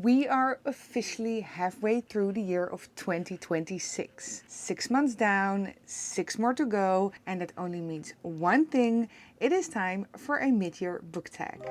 We are officially halfway through the year of 2026. 6 months down, 6 more to go, and that only means one thing. It is time for a mid-year book tag.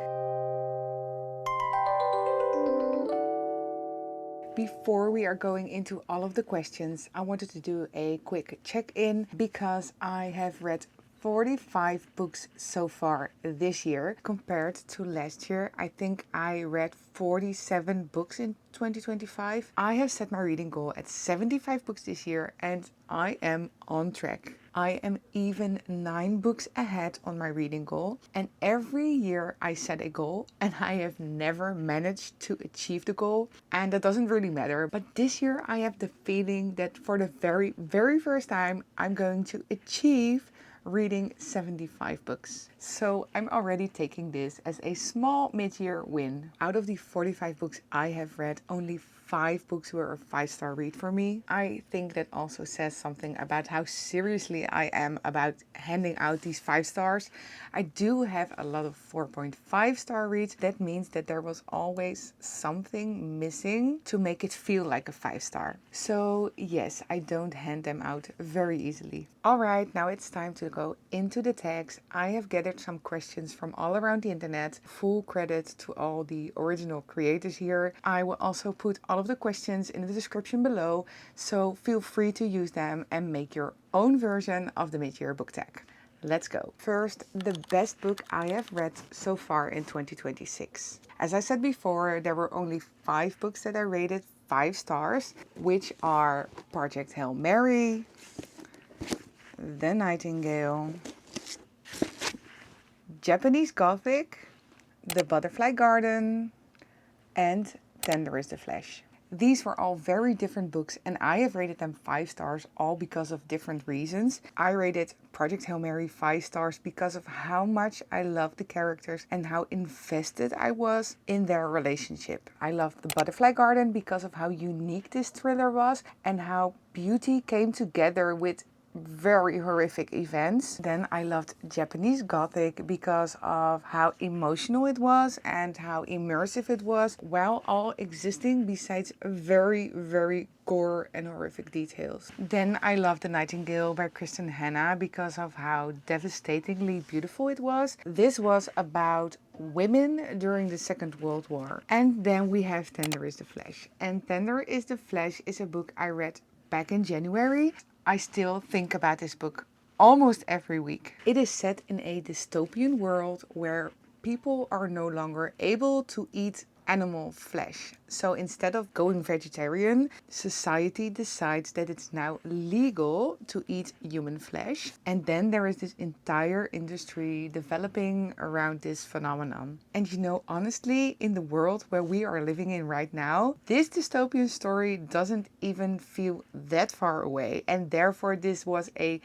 Before we are going into all of the questions, I wanted to do a quick check-in because I have read 45 books so far this year. Compared to last year, I think I read 47 books in 2025. I have set my reading goal at 75 books this year and I am on track. I am even 9 books ahead on my reading goal, and every year I set a goal and I have never managed to achieve the goal, and that doesn't really matter. But this year I have the feeling that for the very first time I'm going to achieve reading 75 books. So I'm already taking this as a small mid-year win. Out of the 45 books I have read, only 5 books were a 5-star read for me. I think that also says something about how seriously I am about handing out these 5 stars. I do have a lot of 4.5 star reads. That means that there was always something missing to make it feel like a 5-star. So yes, I don't hand them out very easily. Alright, now it's time to go into the tags. I have gathered some questions from all around the internet. Full credit to all the original creators here. I will also put all of the questions in the description below, so feel free to use them and make your own version of the mid-year book tag. Let's go. First, the best book I have read so far in 2026. As I said before, there were only 5 books that I rated 5 stars, which are Project Hail Mary, The Nightingale, Japanese Gothic, The Butterfly Garden, and Tender is the Flesh. These were all very different books and I have rated them 5 stars, all because of different reasons. I rated Project Hail Mary 5 stars because of how much I loved the characters and how invested I was in their relationship. I loved The Butterfly Garden because of how unique this thriller was and how beauty came together with very horrific events. Then I loved Japanese Gothic because of how emotional it was and how immersive it was, while all existing besides very gore and horrific details. Then I loved The Nightingale by Kristen Hanna because of how devastatingly beautiful it was. This was about women during the Second World War. And then we have Tender is the Flesh. And Tender is the Flesh is a book I read back in January. I still think about this book almost every week. It is set in a dystopian world where people are no longer able to eat animal flesh. So instead of going vegetarian, society decides that it's now legal to eat human flesh. And then there is this entire industry developing around this phenomenon. And you know, honestly, in the world where we are living in right now, this dystopian story doesn't even feel that far away. And therefore this was a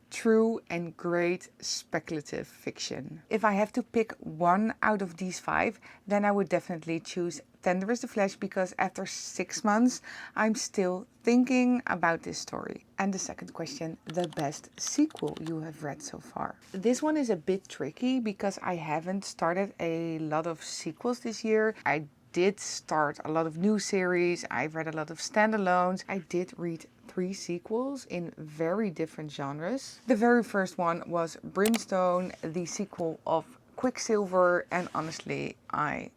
true and great speculative fiction. If I have to pick one out of these 5, then I would definitely choose Tender is the Flesh because after 6 months, I'm still thinking about this story. And the second question, the best sequel you have read so far. This one is a bit tricky because I haven't started a lot of sequels this year. I did start a lot of new series. I've read a lot of standalones. I did read 3 sequels in very different genres. The very first one was Brimstone, the sequel of Quicksilver, and honestly, I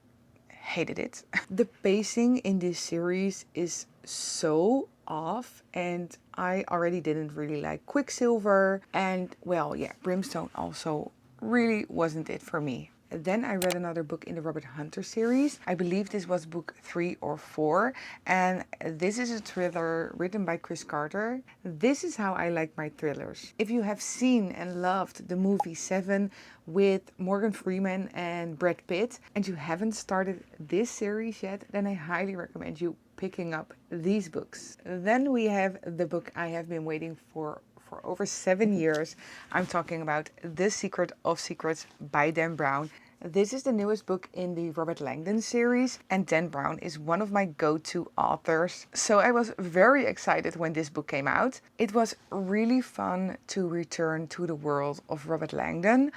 hated it. The pacing in this series is so off and I already didn't really like Quicksilver, and well, yeah, Brimstone also really wasn't it for me. Then I read another book in the Robert Hunter series. I believe this was book 3 or 4. And this is a thriller written by Chris Carter. This is how I like my thrillers. If you have seen and loved the movie Seven with Morgan Freeman and Brad Pitt, and you haven't started this series yet, then I highly recommend you picking up these books. Then we have the book I have been waiting for over 7 years. I'm talking about The Secret of Secrets by Dan Brown. This is the newest book in the Robert Langdon series, and Dan Brown is one of my go-to authors. So I was very excited when this book came out. It was really fun to return to the world of Robert Langdon,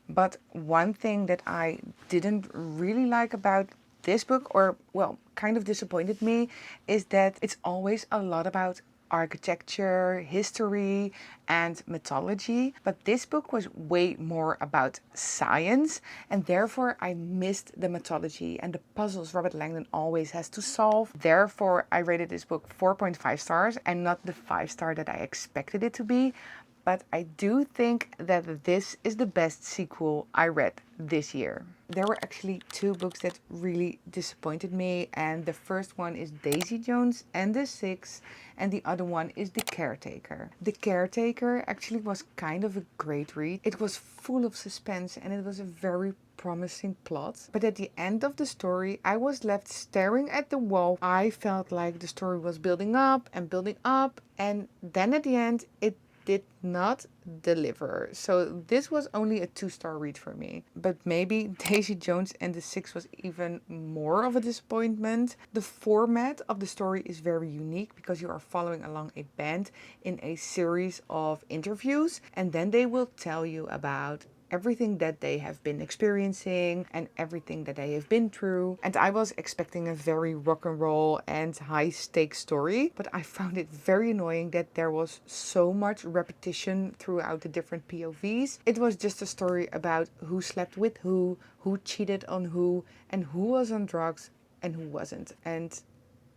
but one thing that I didn't really like about this book, or well, kind of disappointed me, is that it's always a lot about architecture, history, and mythology. But this book was way more about science, and therefore I missed the mythology and the puzzles Robert Langdon always has to solve. Therefore, I rated this book 4.5 stars and not the 5-star that I expected it to be. But I do think that this is the best sequel I read this year. There were actually two books that really disappointed me, and the first one is Daisy Jones and the Six, and the other one is The Caretaker. The Caretaker actually was kind of a great read. It was full of suspense and it was a very promising plot, but at the end of the story I was left staring at the wall. I felt like the story was building up, and then at the end it did not deliver. So this was only a 2-star read for me. But maybe Daisy Jones and the Six was even more of a disappointment. The format of the story is very unique because you are following along a band in a series of interviews, and then they will tell you about everything that they have been experiencing and everything that they have been through. And I was expecting a very rock and roll and high stakes story, but I found it very annoying that there was so much repetition throughout the different POVs. It was just a story about who slept with who cheated on who, and who was on drugs and who wasn't. And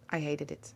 I hated it.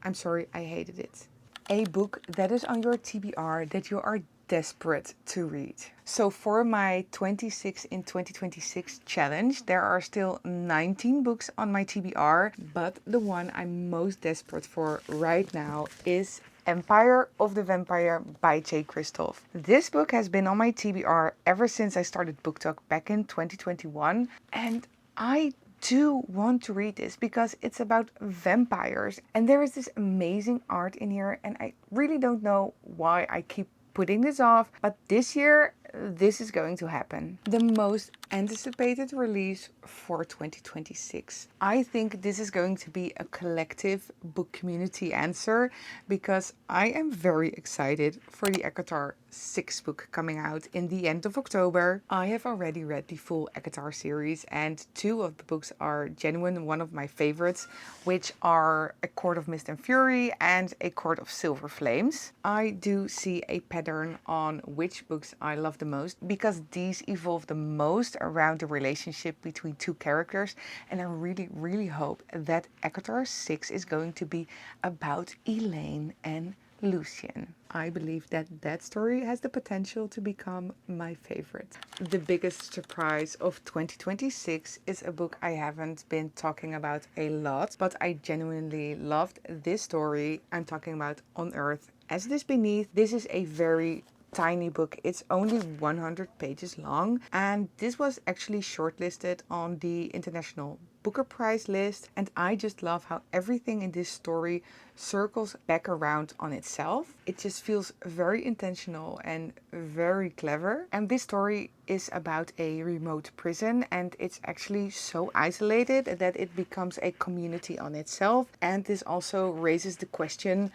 I'm sorry, I hated it. A book that is on your TBR that you are desperate to read. So for my 26 in 2026 challenge, there are still 19 books on my TBR, but the one I'm most desperate for right now is Empire of the Vampire by J. Kristoff. This book has been on my TBR ever since I started BookTag back in 2021, and I do want to read this because it's about vampires and there is this amazing art in here, and I really don't know why I keep putting this off, but this year this is going to happen. The most anticipated release for 2026. I think this is going to be a collective book community answer because I am very excited for the ACOTAR 6 book coming out in the end of October. I have already read the full ACOTAR series and two of the books are genuine one of my favorites, which are A Court of Mist and Fury and A Court of Silver Flames. I do see a pattern on which books I love the most because these evolve the most around the relationship between two characters, and I really hope that ACOTAR 6 is going to be about Elaine and Lucien. I believe that that story has the potential to become my favorite. The biggest surprise of 2026 is a book I haven't been talking about a lot, but I genuinely loved this story. I'm talking about On Earth as It Is Beneath. This is a very tiny book. It's only 100 pages long, and this was actually shortlisted on the International Booker Prize list, and I just love how everything in this story circles back around on itself. It just feels very intentional and very clever. And this story is about a remote prison, and it's actually so isolated that it becomes a community on itself. And this also raises the question,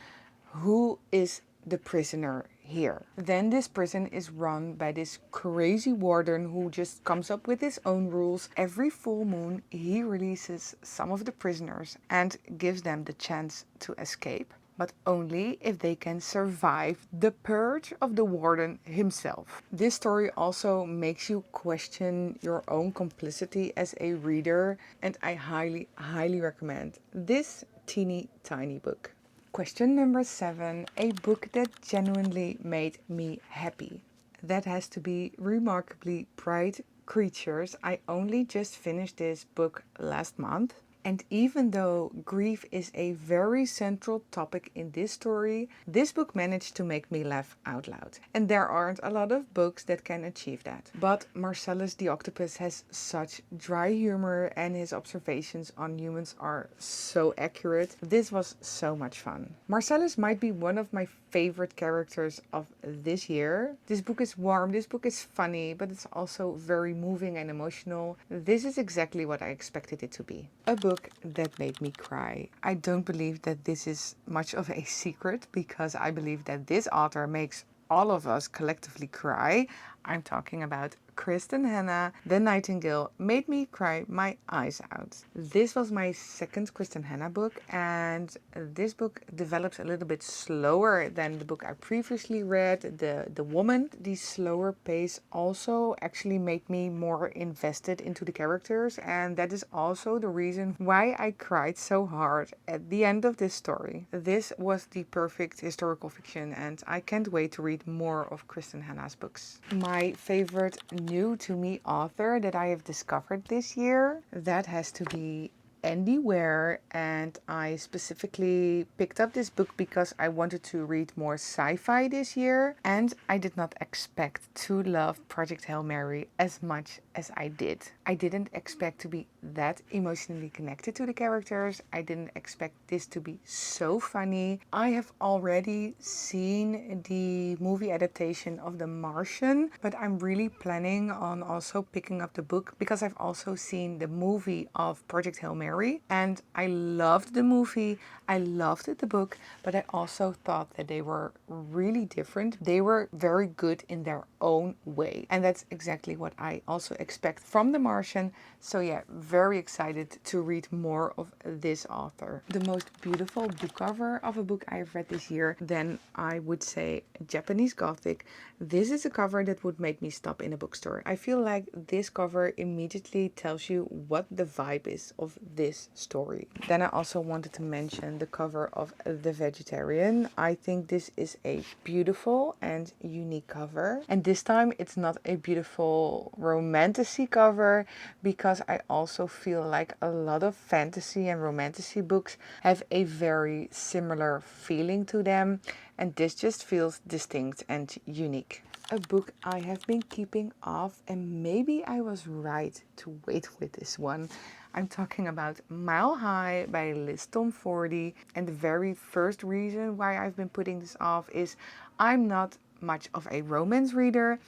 who is the prisoner here? Then this prison is run by this crazy warden who just comes up with his own rules. Every full moon he releases some of the prisoners and gives them the chance to escape, but only if they can survive the purge of the warden himself. This story also makes you question your own complicity as a reader, and I highly recommend this teeny tiny book. Question number 7, a book that genuinely made me happy. That has to be Remarkably Bright Creatures. I only just finished this book last month. And even though grief is a very central topic in this story, this book managed to make me laugh out loud. And there aren't a lot of books that can achieve that. But Marcellus the Octopus has such dry humor and his observations on humans are so accurate. This was so much fun. Marcellus might be one of my favorite characters of this year. This book is warm, this book is funny, but it's also very moving and emotional. This is exactly what I expected it to be. A book that made me cry. I don't believe that this is much of a secret because I believe that this author makes all of us collectively cry. I'm talking about Kristen Hanna, The Nightingale, made me cry my eyes out. This was my second Kristen Hanna book, and this book develops a little bit slower than the book I previously read, The Woman. The slower pace also actually made me more invested into the characters, and that is also the reason why I cried so hard at the end of this story. This was the perfect historical fiction, and I can't wait to read more of Kristen Hanna's books. My favorite new to me author that I have discovered this year, that has to be Andy Weir, and I specifically picked up this book because I wanted to read more sci-fi this year, and I did not expect to love Project Hail Mary as much as I did. I didn't expect to be that emotionally connected to the characters. I didn't expect this to be so funny. I have already seen the movie adaptation of The Martian, but I'm really planning on also picking up the book because I've also seen the movie of Project Hail Mary, and I loved the movie, I loved the book, but I also thought that they were really different. They were very good in their own way, and that's exactly what I also expect from The Martian. So yeah, very excited to read more of this author. The most beautiful book cover of a book I've read this year, then I would say Japanese Gothic. This is a cover that would make me stop in a bookstore. I feel like this cover immediately tells you what the vibe is of this story. Then I also wanted to mention the cover of The Vegetarian. I think this is a beautiful and unique cover. And this time it's not a beautiful romantasy cover, because I also feel like a lot of fantasy and romantasy books have a very similar feeling to them, and this just feels distinct and unique. A book I have been keeping off, and maybe I was right to wait with this one. I'm talking about Mile High by Liz Tomfordy, and the very first reason why I've been putting this off is I'm not much of a romance reader,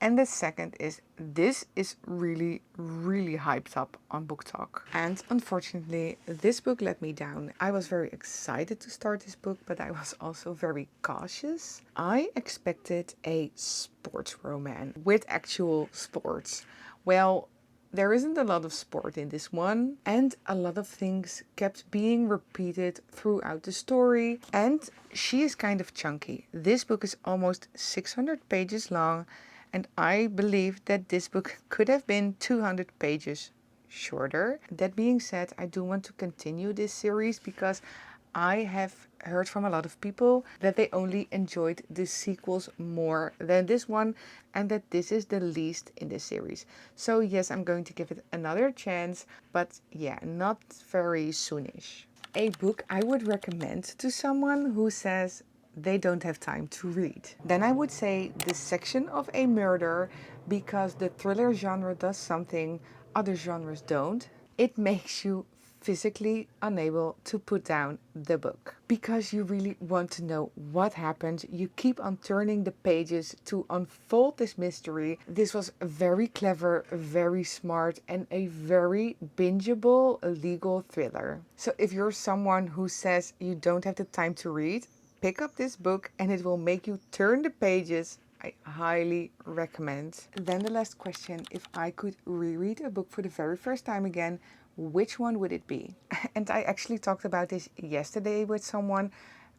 and the second is this is really hyped up on BookTok. And unfortunately, this book let me down. I was very excited to start this book, but I was also very cautious. I expected a sports romance with actual sports. Well, there isn't a lot of sport in this one, and a lot of things kept being repeated throughout the story, and she is kind of chunky. This book is almost 600 pages long, and I believe that this book could have been 200 pages shorter. That being said, I do want to continue this series because I have heard from a lot of people that they only enjoyed the sequels more than this one, and that this is the least in this series. So yes, I'm going to give it another chance, but yeah, not very soonish. A book I would recommend to someone who says they don't have time to read, then I would say The Section of a Murder, because the thriller genre does something other genres don't. It makes you physically unable to put down the book because you really want to know what happened. You keep on turning the pages to unfold this mystery. This was very clever, very smart, and a very bingeable legal thriller. So if you're someone who says you don't have the time to read, pick up this book and it will make you turn the pages. I highly recommend. Then the last question, if I could reread a book for the very first time again, which one would it be? And I actually talked about this yesterday with someone,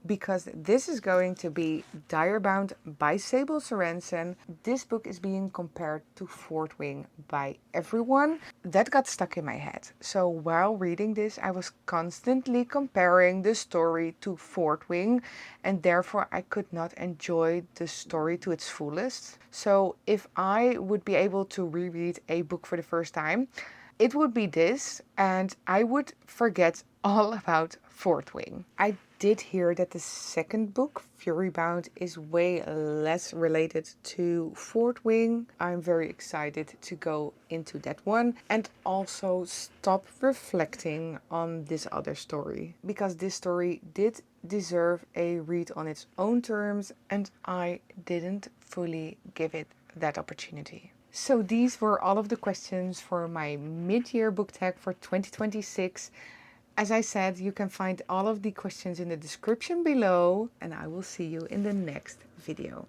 because this is going to be Direbound by Sable Sorensen. This book is being compared to Fort Wing by everyone. That got stuck in my head. So while reading this, I was constantly comparing the story to Fort Wing, and therefore I could not enjoy the story to its fullest. So if I would be able to reread a book for the first time, it would be this, and I would forget all about Fort Wing. I did hear that the second book, Furybound, is way less related to Fort Wing. I'm very excited to go into that one and also stop reflecting on this other story, because this story did deserve a read on its own terms, and I didn't fully give it that opportunity. So these were all of the questions for my mid-year book tag for 2026. As I said, you can find all of the questions in the description below, and I will see you in the next video.